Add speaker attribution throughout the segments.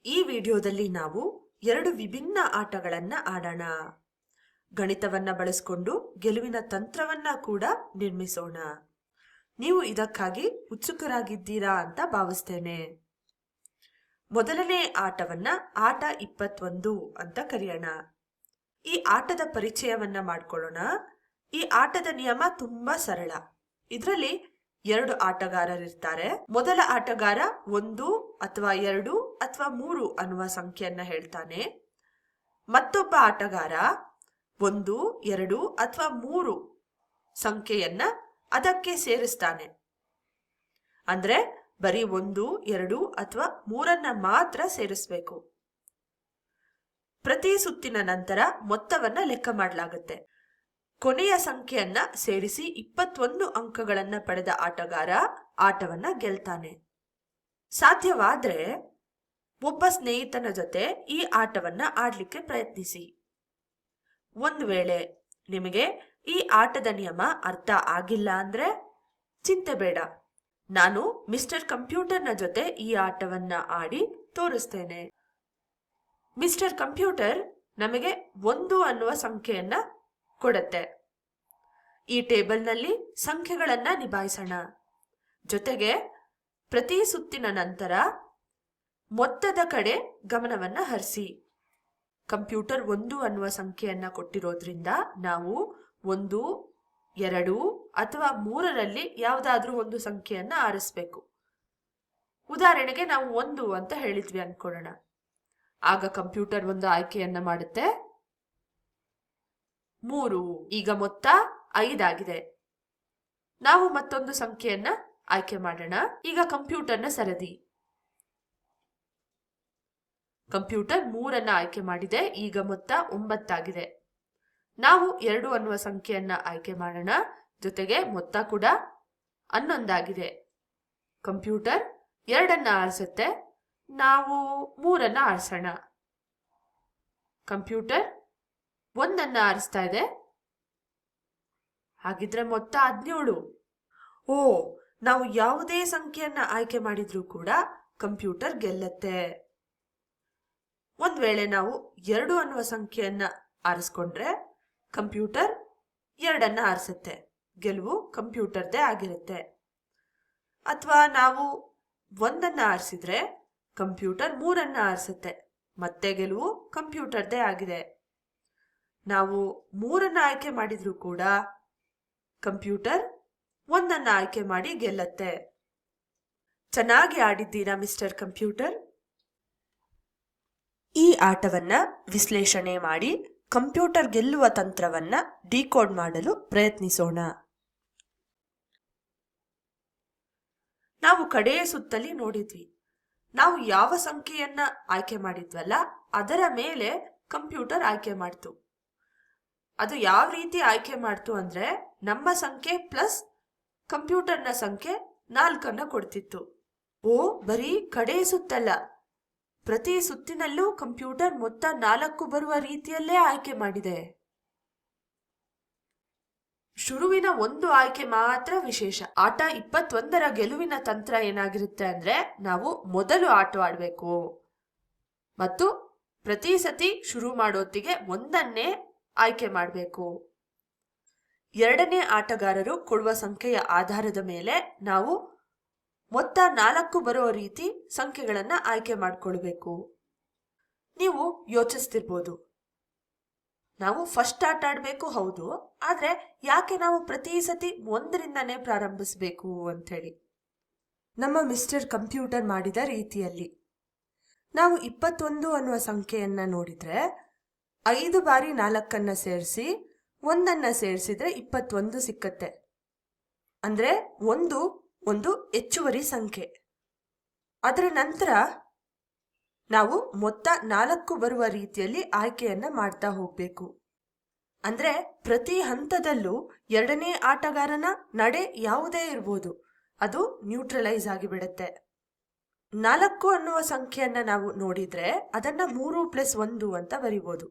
Speaker 1: ಈ ವಿಡಿಯೋದಲ್ಲಿ ನಾವು ಎರಡು ವಿಭಿನ್ನ ಆಟಗಳನ್ನ ಆಡೋಣ. ಗಣಿತವನ್ನ ಬಳಸಿಕೊಂಡು ಗೆಲುವಿನ ತಂತ್ರವನ್ನ ಕೂಡ ನಿರ್ಮಿಸೋಣ. ನೀವು ಇದಕ್ಕಾಗಿ ಉತ್ಸುಕರಾಗಿದ್ದೀರಾ ಅಂತ ಭಾವಿಸ್ತೇನೆ. ಮೊದಲನೇ ಆಟವನ್ನ ಆಟ 21 ಅಂತ ಕರೆಯೋಣ. ಈ ಆಟದ ಪರಿಚಯವನ್ನ ಮಾಡ್ಕೊಳ್ಳೋಣ. ಈ ಆಟದ ನಿಯಮ ತುಂಬಾ ಸರಳ. ಇದರಲ್ಲಿ 2 ಆಟಗಾರರಿರ್ತಾರೆ. ಮೊದಲ ಆಟಗಾರ 1 ಅಥವಾ 2 ಅಥವಾ 3 ಅನ್ನುವ ಸಂಖ್ಯೆಯನ್ನ ಹೇಳ್ತಾನೆ. ಮತ್ತೊಬ್ಬ ಆಟಗಾರ 1, 2 ಅಥವಾ 3 ಸಂಖ್ಯೆಯನ್ನ ಅದಕ್ಕೆ ಸೇರಿಸ್ತಾನೆ. ಅಂದ್ರೆ ಬರೀ 1, 2 ಅಥವಾ 3 ಮಾತ್ರ ಸೇರಿಸ್ಬೇಕು. ಪ್ರತಿ ಸುತ್ತಿನ ನಂತರ ಮೊತ್ತವನ್ನ ಲೆಕ್ಕ ಮಾಡಲಾಗುತ್ತೆ. ಕೊನೆಯ ಸಂಖ್ಯೆಯನ್ನ ಸೇರಿಸಿ 21 ಅಂಕಗಳನ್ನ ಪಡೆದ ಆಟಗಾರ ಆಟವನ್ನ ಗೆಲ್ತಾನೆ. ಸಾಧ್ಯವಾದ್ರೆ ಒಬ್ಬ ಸ್ನೇಹಿತನ ಜೊತೆ ಈ ಆಟವನ್ನ ಆಡ್ಲಿಕ್ಕೆ ಪ್ರಯತ್ನಿಸಿ. ಒಂದು ವೇಳೆ ನಿಮಗೆ ಈ ಆಟದ ನಿಯಮ ಅರ್ಥ ಆಗಿಲ್ಲ ಅಂದ್ರೆ ಚಿಂತೆ ಬೇಡ. ನಾನು ಮಿಸ್ಟರ್ ಕಂಪ್ಯೂಟರ್ನ ಜೊತೆ ಈ ಆಟವನ್ನ ಆಡಿ ತೋರಿಸ್ತೇನೆ. ಮಿಸ್ಟರ್ ಕಂಪ್ಯೂಟರ್ ನಮಗೆ 1 ಅನ್ನುವ ಸಂಖ್ಯೆಯನ್ನ ಕೊಡುತ್ತೆ. ಈ ಟೇಬಲ್ನಲ್ಲಿ ಸಂಖ್ಯೆಗಳನ್ನ ನಿಭಾಯಿಸೋಣ. ಜೊತೆಗೆ ಪ್ರತಿ ಸುತ್ತಿನ ನಂತರ ಮೊತ್ತದ ಕಡೆ ಗಮನವನ್ನ ಹರಿಸಿ. ಕಂಪ್ಯೂಟರ್ 1 ಅನ್ನುವ ಸಂಖ್ಯೆಯನ್ನ ಕೊಟ್ಟಿರೋದ್ರಿಂದ ನಾವು 1, 2 ಅಥವಾ 3ರಲ್ಲಿ ಯಾವುದಾದ್ರೂ ಒಂದು ಸಂಖ್ಯೆಯನ್ನ ಆರಿಸ್ಬೇಕು. ಉದಾಹರಣೆಗೆ ನಾವು 1 ಅಂತ ಹೇಳಿದ್ವಿ ಅನ್ಕೊಳ್ಳೋಣ. ಆಗ ಕಂಪ್ಯೂಟರ್ ಒಂದು ಆಯ್ಕೆಯನ್ನ ಮಾಡುತ್ತೆ. 3. ಈಗ ಮೊತ್ತ 5 ಆಗಿದೆ. ನಾವು ಮತ್ತೊಂದು ಸಂಖ್ಯೆಯನ್ನ ಆಯ್ಕೆ ಮಾಡೋಣ. ಈಗ ಕಂಪ್ಯೂಟರ್ನ ಸರದಿ. ಕಂಪ್ಯೂಟರ್ 3 ಆಯ್ಕೆ ಮಾಡಿದೆ. ಈಗ ಮೊತ್ತ 9 ಆಗಿದೆ. ನಾವು 2 ಅನ್ನುವ ಸಂಖ್ಯೆಯನ್ನ ಆಯ್ಕೆ ಮಾಡೋಣ. ಜೊತೆಗೆ ಮೊತ್ತ ಕೂಡ 11 ಆಗಿದೆ. ಕಂಪ್ಯೂಟರ್ 2 ಆರಿಸುತ್ತೆ. ನಾವು 3 ಆರಿಸೋಣ. ಕಂಪ್ಯೂಟರ್ 1 ಆರಿಸ್ತಾ ಇದೆ. ಹಾಗಿದ್ರೆ ಮೊತ್ತ 17. ಓ, ನಾವು ಯಾವುದೇ ಸಂಖ್ಯೆಯನ್ನ ಆಯ್ಕೆ ಮಾಡಿದ್ರೂ ಕೂಡ ಕಂಪ್ಯೂಟರ್ ಗೆಲ್ಲತ್ತೆ. ಒಂದ್ ವೇಳೆ ನಾವು 2 ಅನ್ನುವ ಸಂಖ್ಯೆಯನ್ನ ಆರಿಸ್ಕೊಂಡ್ರೆ ಕಂಪ್ಯೂಟರ್ 2 ಆರಿಸುತ್ತೆ. ಗೆಲುವು ಕಂಪ್ಯೂಟರ್ದೇ ಆಗಿರುತ್ತೆ. ಅಥವಾ ನಾವು 1 ಆರಿಸಿದ್ರೆ ಕಂಪ್ಯೂಟರ್ 3 ಆರಿಸುತ್ತೆ. ಮತ್ತೆ ಗೆಲುವು ಕಂಪ್ಯೂಟರ್ದೇ ಆಗಿದೆ. ನಾವು 3 ಆಯ್ಕೆ ಮಾಡಿದ್ರೂ ಕೂಡ ಕಂಪ್ಯೂಟರ್ 1 ಆಯ್ಕೆ ಮಾಡಿ ಗೆಲ್ಲತ್ತೆ. ಚೆನ್ನಾಗಿ ಆಡಿದ್ದೀರಾ ಮಿಸ್ಟರ್ ಕಂಪ್ಯೂಟರ್. ಈ ಆಟವನ್ನ ವಿಶ್ಲೇಷಣೆ ಮಾಡಿ ಕಂಪ್ಯೂಟರ್ ಗೆಲ್ಲುವ ತಂತ್ರವನ್ನ ಡಿಕೋಡ್ ಮಾಡಲು ಪ್ರಯತ್ನಿಸೋಣ. ನಾವು ಕಡೆಯ ಸುತ್ತಲ್ಲಿ ನೋಡಿದ್ವಿ. ನಾವು ಯಾವ ಸಂಖ್ಯೆಯನ್ನ ಆಯ್ಕೆ ಮಾಡಿದ್ವಲ್ಲ ಅದರ ಮೇಲೆ ಕಂಪ್ಯೂಟರ್ ಆಯ್ಕೆ ಮಾಡ್ತು. ಅದು ಯಾವ ರೀತಿ ಆಯ್ಕೆ ಮಾಡ್ತು ಅಂದ್ರೆ ನಮ್ಮ ಸಂಖ್ಯೆ ಪ್ಲಸ್ ಕಂಪ್ಯೂಟರ್ನ ಸಂಖ್ಯೆ 4 ಕೊಡ್ತಿತ್ತು. ಓ, ಬರೀ ಕಡೆಯ ಸುತ್ತಲ್ಲ, ಪ್ರತಿ ಸುತ್ತಿನಲ್ಲೂ ಕಂಪ್ಯೂಟರ್ ಮೊತ್ತ 4 ಬರುವ ರೀತಿಯಲ್ಲೇ ಆಯ್ಕೆ ಮಾಡಿದೆ. ಶುರುವಿನ ಒಂದು ಆಯ್ಕೆ ಮಾತ್ರ ವಿಶೇಷ. ಆಟ 21ರ ಗೆಲುವಿನ ತಂತ್ರ ಏನಾಗಿರುತ್ತೆ ಅಂದ್ರೆ ನಾವು ಮೊದಲು ಆಟ ಆಡ್ಬೇಕು ಮತ್ತು ಪ್ರತಿ ಸತಿ ಶುರು ಮಾಡೋತ್ತಿಗೆ 1 ಆಯ್ಕೆ ಮಾಡಬೇಕು. 2ನೇ ಆಟಗಾರರು ಕೊಡುವ ಸಂಖ್ಯೆಯ ಆಧಾರದ ಮೇಲೆ ನಾವು ಮೊತ್ತ 4 ಬರುವ ರೀತಿ ಸಂಖ್ಯೆಗಳನ್ನ ಆಯ್ಕೆ ಮಾಡ್ಕೊಳ್ಬೇಕು. ನೀವು ಯೋಚಿಸ್ತಿರ್ಬೋದು, ನಾವು ಫಸ್ಟ್ ಆಟ ಆಡ್ಬೇಕು, ಹೌದು, ಆದ್ರೆ ಯಾಕೆ ನಾವು ಪ್ರತಿ ಸತಿ 1ರಿಂದನೇ ಪ್ರಾರಂಭಿಸಬೇಕು ಅಂತ ಹೇಳಿ. ನಮ್ಮ ಮಿಸ್ಟರ್ ಕಂಪ್ಯೂಟರ್ ಮಾಡಿದ ರೀತಿಯಲ್ಲಿ ನಾವು 21 ಅನ್ನುವ ಸಂಖ್ಯೆಯನ್ನ ನೋಡಿದ್ರೆ 5 ಬಾರಿ 4 ಸೇರಿಸಿ 1 ಸೇರಿಸಿದ್ರೆ 21 ಸಿಕ್ಕತ್ತೆ. ಅಂದ್ರೆ ಒಂದು ಹೆಚ್ಚುವರಿ ಸಂಖ್ಯೆ. ಅದರ ನಂತರ ನಾವು ಮೊತ್ತ 4 ಬರುವ ರೀತಿಯಲ್ಲಿ ಆಯ್ಕೆಯನ್ನ ಮಾಡ್ತಾ ಹೋಗ್ಬೇಕು. ಅಂದ್ರೆ ಪ್ರತಿ ಹಂತದಲ್ಲೂ 2ನೇ ಆಟಗಾರನ ನಡೆ ಯಾವುದೇ ಇರ್ಬೋದು, ಅದು ನ್ಯೂಟ್ರಲೈಸ್ ಆಗಿಬಿಡುತ್ತೆ. 4 ಅನ್ನುವ ಸಂಖ್ಯೆಯನ್ನ ನಾವು ನೋಡಿದ್ರೆ ಅದನ್ನ 3 + 1 ಅಂತ ಬರಿಬೋದು.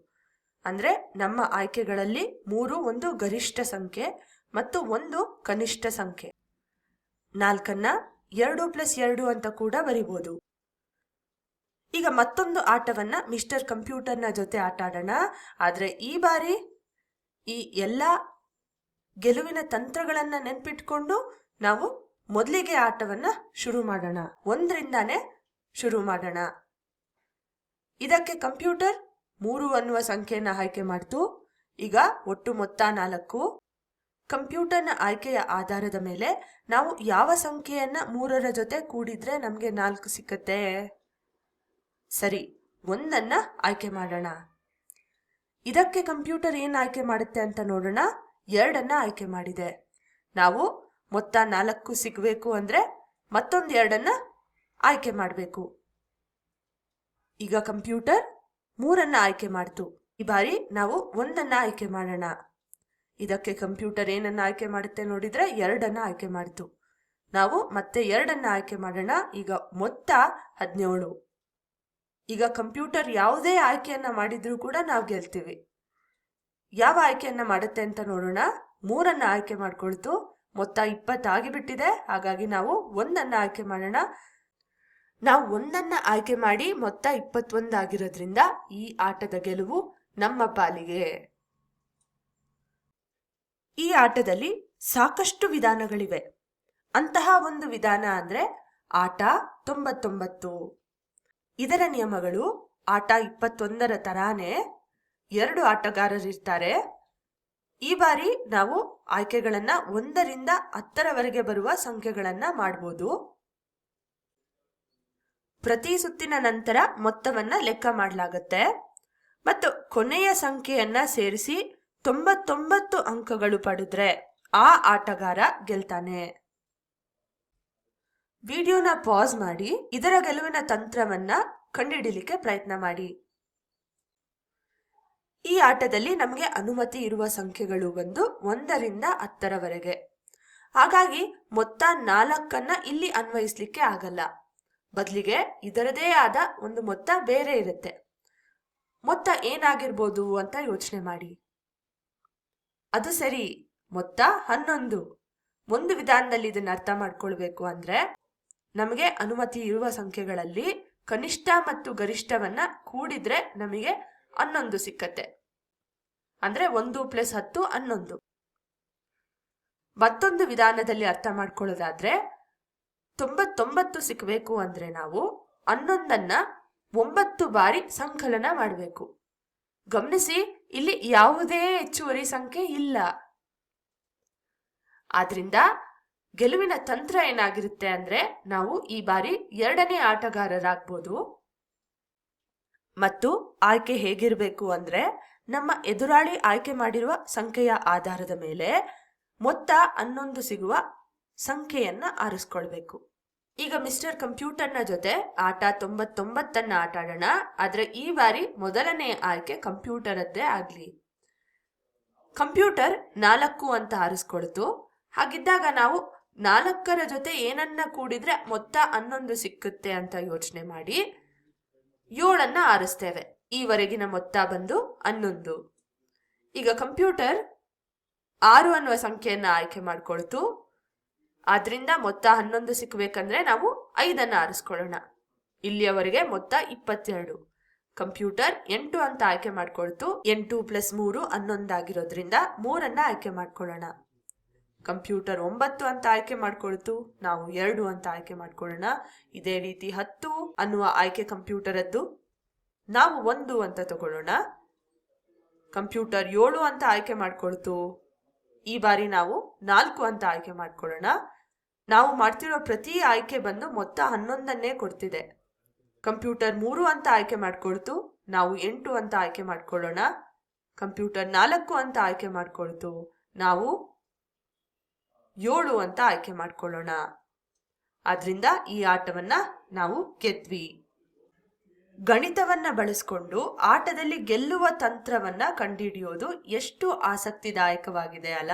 Speaker 1: ಅಂದ್ರೆ ನಮ್ಮ ಆಯ್ಕೆಗಳಲ್ಲಿ 3 ಒಂದು ಗರಿಷ್ಠ ಸಂಖ್ಯೆ ಮತ್ತು 1 ಕನಿಷ್ಠ ಸಂಖ್ಯೆ. 4 2 + 2 ಅಂತ ಕೂಡ ಬರಿಬೋದು. ಈಗ ಮತ್ತೊಂದು ಆಟವನ್ನ ಮಿಸ್ಟರ್ ಕಂಪ್ಯೂಟರ್ನ ಜೊತೆ ಆಟ ಆಡೋಣ. ಆದ್ರೆ ಈ ಬಾರಿ ಈ ಎಲ್ಲ ಗೆಲುವಿನ ತಂತ್ರಗಳನ್ನ ನೆನ್ಪಿಟ್ಕೊಂಡು ನಾವು ಮೊದಲಿಗೆ ಆಟವನ್ನ ಶುರು ಮಾಡೋಣ. 1ರಿಂದಾನೇ ಶುರು ಮಾಡೋಣ. ಇದಕ್ಕೆ ಕಂಪ್ಯೂಟರ್ 3 ಅನ್ನುವ ಸಂಖ್ಯೆಯನ್ನ ಆಯ್ಕೆ ಮಾಡ್ತು. ಈಗ ಒಟ್ಟು ಮೊತ್ತ 4. ಕಂಪ್ಯೂಟರ್ನ ಆಯ್ಕೆಯ ಆಧಾರದ ಮೇಲೆ ನಾವು ಯಾವ ಸಂಖ್ಯೆಯನ್ನ 3ರ ಜೊತೆ ಕೂಡಿದ್ರೆ ನಮ್ಗೆ 4 ಸಿಕ್ಕತ್ತೆ? ಸರಿ, 1ಅನ್ನ ಆಯ್ಕೆ ಮಾಡೋಣ. ಇದಕ್ಕೆ ಕಂಪ್ಯೂಟರ್ ಏನ್ ಆಯ್ಕೆ ಮಾಡುತ್ತೆ ಅಂತ ನೋಡೋಣ. 2ಅನ್ನ ಆಯ್ಕೆ ಮಾಡಿದೆ. ನಾವು ಮೊತ್ತ 4 ಸಿಗಬೇಕು ಅಂದ್ರೆ ಮತ್ತೊಂದು 2ಅನ್ನ ಆಯ್ಕೆ ಮಾಡಬೇಕು. ಈಗ ಕಂಪ್ಯೂಟರ್ 3ಅನ್ನ ಆಯ್ಕೆ ಮಾಡ್ತು. ಈ ಬಾರಿ ನಾವು 1ಅನ್ನ ಆಯ್ಕೆ ಮಾಡೋಣ. ಇದಕ್ಕೆ ಕಂಪ್ಯೂಟರ್ ಏನನ್ನ ಆಯ್ಕೆ ಮಾಡುತ್ತೆ ನೋಡಿದ್ರೆ 2ಅನ್ನ ಆಯ್ಕೆ ಮಾಡ್ತು. ನಾವು ಮತ್ತೆ 2ಅನ್ನ ಆಯ್ಕೆ ಮಾಡೋಣ. ಈಗ ಮೊತ್ತ 17. ಈಗ ಕಂಪ್ಯೂಟರ್ ಯಾವುದೇ ಆಯ್ಕೆಯನ್ನ ಮಾಡಿದ್ರೂ ಕೂಡ ನಾವು ಗೆಲ್ತೀವಿ. ಯಾವ ಆಯ್ಕೆಯನ್ನ ಮಾಡುತ್ತೆ ಅಂತ ನೋಡೋಣ. 3ಅನ್ನ ಆಯ್ಕೆ ಮಾಡ್ಕೊಳ್ತು. ಮೊತ್ತ 20 ಆಗಿಬಿಟ್ಟಿದೆ. ಹಾಗಾಗಿ ನಾವು 1ಅನ್ನ ಆಯ್ಕೆ ಮಾಡೋಣ. ನಾವು 1ಅನ್ನ ಆಯ್ಕೆ ಮಾಡಿ ಮೊತ್ತ 21 ಆಗಿರೋದ್ರಿಂದ ಈ ಆಟದ ಗೆಲುವು ನಮ್ಮ ಪಾಲಿಗೆ. ಈ ಆಟದಲ್ಲಿ ಸಾಕಷ್ಟು ವಿಧಾನಗಳಿವೆ. ಅಂತಹ ಒಂದು ವಿಧಾನ ಅಂದ್ರೆ ಆಟ 99. ಇದರ ನಿಯಮಗಳು ಆಟ 21ರ ತರಾನೇ 2 ಆಟಗಾರರಿರ್ತಾರೆ. ಈ ಬಾರಿ ನಾವು ಆಯ್ಕೆಗಳನ್ನ 1ರಿಂದ 10ರವರೆಗೆ ಬರುವ ಸಂಖ್ಯೆಗಳನ್ನ ಮಾಡಬಹುದು. ಪ್ರತಿ ಸುತ್ತಿನ ನಂತರ ಮೊತ್ತವನ್ನ ಲೆಕ್ಕ ಮಾಡಲಾಗುತ್ತೆ ಮತ್ತು ಕೊನೆಯ ಸಂಖ್ಯೆಯನ್ನ ಸೇರಿಸಿ 99 ಅಂಕಗಳು ಪಡೆದ್ರೆ ಆ ಆಟಗಾರ ಗೆಲ್ತಾನೆ. ವಿಡಿಯೋನ ಪಾಸ್ ಮಾಡಿ ಇದರ ಗೆಲುವಿನ ತಂತ್ರವನ್ನ ಕಂಡುಹಿಡಿಯಲಿಕ್ಕೆ ಪ್ರಯತ್ನ ಮಾಡಿ. ಈ ಆಟದಲ್ಲಿ ನಮಗೆ ಅನುಮತಿ ಇರುವ ಸಂಖ್ಯೆಗಳು ಬಂದು 1ರಿಂದ 10ರವರೆಗೆ. ಹಾಗಾಗಿ ಮೊತ್ತ 4ಅನ್ನ ಇಲ್ಲಿ ಅನ್ವಯಿಸ್ಲಿಕ್ಕೆ ಆಗಲ್ಲ. ಬದಲಿಗೆ ಇದರದೇ ಆದ ಒಂದು ಮೊತ್ತ ಬೇರೆ ಇರುತ್ತೆ. ಮೊತ್ತ ಏನಾಗಿರ್ಬೋದು ಅಂತ ಯೋಚನೆ ಮಾಡಿ. ಅದು ಸರಿ, ಮೊತ್ತ 11. ಒಂದು ವಿಧಾನದಲ್ಲಿ ಇದನ್ನ ಅರ್ಥ ಮಾಡ್ಕೊಳ್ಬೇಕು ಅಂದ್ರೆ ನಮಗೆ ಅನುಮತಿ ಇರುವ ಸಂಖ್ಯೆಗಳಲ್ಲಿ ಕನಿಷ್ಠ ಮತ್ತು ಗರಿಷ್ಠವನ್ನ ಕೂಡಿದ್ರೆ ನಮಗೆ 11 ಸಿಕ್ಕತ್ತೆ. ಅಂದ್ರೆ 1 + 10 11. ಮತ್ತೊಂದು ವಿಧಾನದಲ್ಲಿ ಅರ್ಥ ಮಾಡ್ಕೊಳ್ಳೋದಾದ್ರೆ 99 ಸಿಕ್ಕಬೇಕು ಅಂದ್ರೆ ನಾವು 11ಅನ್ನ 9 ಬಾರಿ ಸಂಕಲನ ಮಾಡಬೇಕು. ಗಮನಿಸಿ, ಇಲ್ಲಿ ಯಾವುದೇ ಹೆಚ್ಚುವರಿ ಸಂಖ್ಯೆ ಇಲ್ಲ. ಆದ್ರಿಂದ ಗೆಲುವಿನ ತಂತ್ರ ಏನಾಗಿರುತ್ತೆ ಅಂದ್ರೆ ನಾವು ಈ ಬಾರಿ 2ನೇ ಆಟಗಾರರಾಗ್ಬೋದು. ಮತ್ತು ಆಯ್ಕೆ ಹೇಗಿರಬೇಕು ಅಂದ್ರೆ ನಮ್ಮ ಎದುರಾಳಿ ಆಯ್ಕೆ ಮಾಡಿರುವ ಸಂಖ್ಯೆಯ ಆಧಾರದ ಮೇಲೆ ಮೊತ್ತ 11 ಸಿಗುವ ಸಂಖ್ಯೆಯನ್ನ ಆರಿಸ್ಕೊಳ್ಬೇಕು. ಈಗ ಮಿಸ್ಟರ್ ಕಂಪ್ಯೂಟರ್ನ ಜೊತೆ ಆಟ 99ಅನ್ನ ಆಟ ಆಡೋಣ. ಆದ್ರೆ ಈ ಬಾರಿ ಮೊದಲನೇ ಆಯ್ಕೆ ಕಂಪ್ಯೂಟರದ್ದೇ ಆಗ್ಲಿ. ಕಂಪ್ಯೂಟರ್ 4 ಅಂತ ಆರಿಸ್ಕೊಳ್ತು. ಹಾಗಿದ್ದಾಗ ನಾವು 4ರ ಜೊತೆ ಏನನ್ನ ಕೂಡಿದ್ರೆ ಮೊತ್ತ 11 ಸಿಕ್ಕುತ್ತೆ ಅಂತ ಯೋಚನೆ ಮಾಡಿ 7ಅನ್ನ ಆರಿಸ್ತೇವೆ. ಈವರೆಗಿನ ಮೊತ್ತ ಬಂದು 11. ಈಗ ಕಂಪ್ಯೂಟರ್ 6 ಅನ್ನುವ ಸಂಖ್ಯೆಯನ್ನ ಆಯ್ಕೆ ಮಾಡ್ಕೊಳ್ತು. ಆದ್ರಿಂದ ಮೊತ್ತ 11 ಸಿಕ್ಕಬೇಕಂದ್ರೆ ನಾವು 5ಅನ್ನ ಆರಿಸ್ಕೊಳ್ಳೋಣ. ಇಲ್ಲಿಯವರೆಗೆ ಮೊತ್ತ 22. ಕಂಪ್ಯೂಟರ್ 8 ಅಂತ ಆಯ್ಕೆ ಮಾಡ್ಕೊಳ್ತು. 8 + 3 11 ಆಗಿರೋದ್ರಿಂದ 3ಅನ್ನ ಆಯ್ಕೆ ಮಾಡ್ಕೊಳ್ಳೋಣ. ಕಂಪ್ಯೂಟರ್ 9 ಅಂತ ಆಯ್ಕೆ ಮಾಡ್ಕೊಳ್ತು. ನಾವು 2 ಅಂತ ಆಯ್ಕೆ ಮಾಡ್ಕೊಳ್ಳೋಣ. ಇದೇ ರೀತಿ 10 ಅನ್ನುವ ಆಯ್ಕೆ ಕಂಪ್ಯೂಟರದ್ದು. ನಾವು 1 ಅಂತ ತಗೊಳ್ಳೋಣ. ಕಂಪ್ಯೂಟರ್ 7 ಅಂತ ಆಯ್ಕೆ ಮಾಡ್ಕೊಳ್ತು. ಈ ಬಾರಿ ನಾವು 4 ಅಂತ ಆಯ್ಕೆ ಮಾಡ್ಕೊಳ್ಳೋಣ. ನಾವು ಮಾಡ್ತಿರೋ ಪ್ರತಿ ಆಯ್ಕೆ ಬಂದು ಮೊತ್ತ 11ಅನ್ನೇ ಕೊಡ್ತಿದೆ. ಕಂಪ್ಯೂಟರ್ 3 ಅಂತ ಆಯ್ಕೆ ಮಾಡ್ಕೊಳ್ತು. ನಾವು 8 ಅಂತ ಆಯ್ಕೆ ಮಾಡ್ಕೊಳ್ಳೋಣ. ಕಂಪ್ಯೂಟರ್ 4 ಅಂತ ಆಯ್ಕೆ ಮಾಡ್ಕೊಳ್ತು. ನಾವು 7 ಅಂತ ಆಯ್ಕೆ ಮಾಡ್ಕೊಳ್ಳೋಣ. ಆದ್ರಿಂದ ಈ ಆಟವನ್ನ ನಾವು ಗೆದ್ವಿ. ಗಣಿತವನ್ನ ಬಳಸ್ಕೊಂಡು ಆಟದಲ್ಲಿ ಗೆಲ್ಲುವ ತಂತ್ರವನ್ನ ಕಂಡುಹಿಡಿಯೋದು ಎಷ್ಟು ಆಸಕ್ತಿದಾಯಕವಾಗಿದೆ ಅಲ್ಲ?